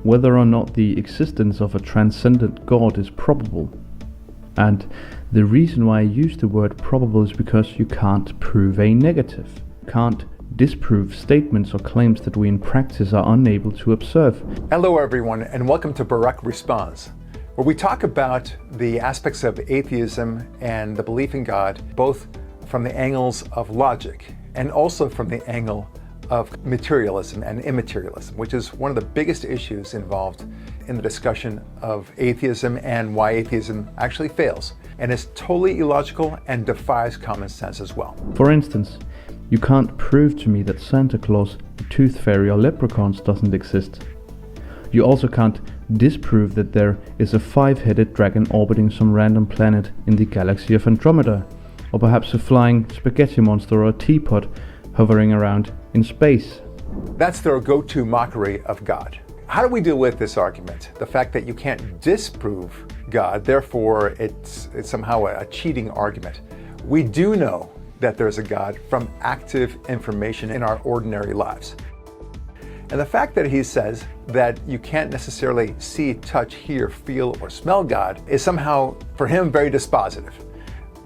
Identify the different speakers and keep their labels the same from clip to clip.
Speaker 1: whether or not the existence of a transcendent God is probable. And the reason why I use the word probable is because you can't prove a negative. You can't disprove statements or claims that we in practice are unable to observe.
Speaker 2: Hello everyone, and welcome to Barak Responds, where we talk about the aspects of atheism and the belief in God, both from the angles of logic and also from the angle of materialism and immaterialism, which is one of the biggest issues involved in the discussion of atheism and why atheism actually fails and is totally illogical and defies common sense as well.
Speaker 1: For instance, you can't prove to me that Santa Claus, the Tooth Fairy, or leprechauns doesn't exist. You also can't disprove that there is a 5-headed dragon orbiting some random planet in the galaxy of Andromeda, or perhaps a flying spaghetti monster or a teapot hovering around in space.
Speaker 2: That's their go-to mockery of God. How do we deal with this argument? The fact that you can't disprove God, therefore it's somehow a cheating argument. We do know that there's a God from active information in our ordinary lives. And the fact that he says that you can't necessarily see, touch, hear, feel, or smell God is somehow, for him, very dispositive.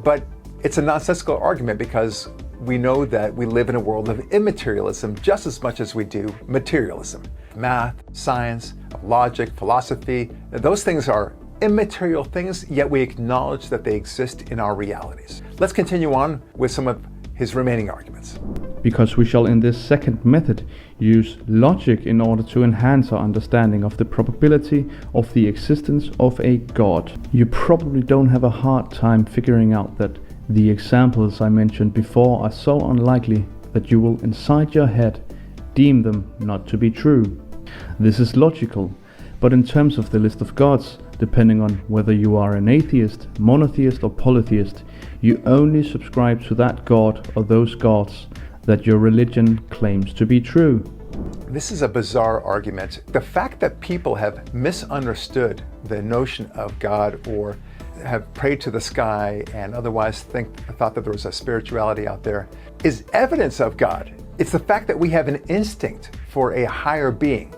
Speaker 2: But it's a nonsensical argument because we know that we live in a world of immaterialism just as much as we do materialism. Math, science, logic, philosophy, those things are immaterial things, yet we acknowledge that they exist in our realities. Let's continue on with some of his remaining arguments.
Speaker 1: Because we shall in this second method use logic in order to enhance our understanding of the probability of the existence of a God. You probably don't have a hard time figuring out that the examples I mentioned before are so unlikely that you will inside your head deem them not to be true. This is logical, but in terms of the list of gods, depending on whether you are an atheist, monotheist, or polytheist, you only subscribe to that god or those gods that your religion claims to be true.
Speaker 2: This is a bizarre argument. The fact that people have misunderstood the notion of God or have prayed to the sky and otherwise thought that there was a spirituality out there is evidence of God. It's the fact that we have an instinct for a higher being.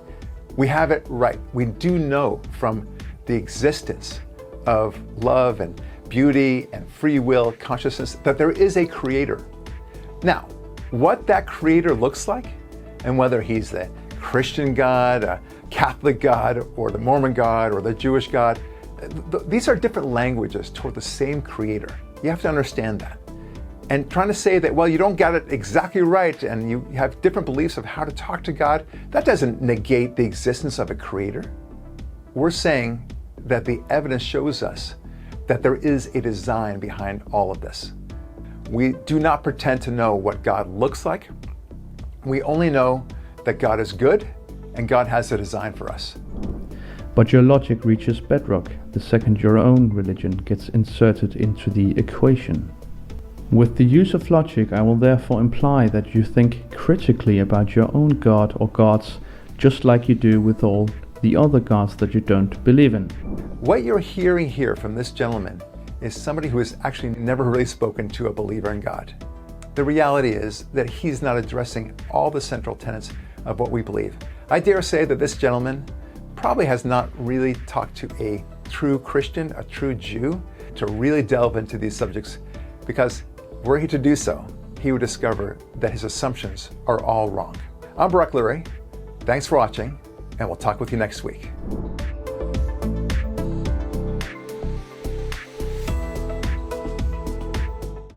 Speaker 2: We have it right. We do know from the existence of love and beauty and free will consciousness that there is a creator. Now, what that creator looks like, and whether he's the Christian God, a Catholic God, or the Mormon God, or the Jewish God, these are different languages toward the same creator. You have to understand that. And trying to say that, well, you don't get it exactly right and you have different beliefs of how to talk to God, that doesn't negate the existence of a creator. We're saying that the evidence shows us that there is a design behind all of this. We do not pretend to know what God looks like. We only know that God is good and God has a design for us.
Speaker 1: But your logic reaches bedrock the second your own religion gets inserted into the equation. With the use of logic, I will therefore imply that you think critically about your own God or gods, just like you do with all the other gods that you don't believe in.
Speaker 2: What you're hearing here from this gentleman is somebody who has actually never really spoken to a believer in God. The reality is that he's not addressing all the central tenets of what we believe. I dare say that this gentleman probably has not really talked to a true Christian, a true Jew, to really delve into these subjects, because were he to do so, he would discover that his assumptions are all wrong. I'm Barak Lurie. Thanks for watching, and we'll talk with you next week.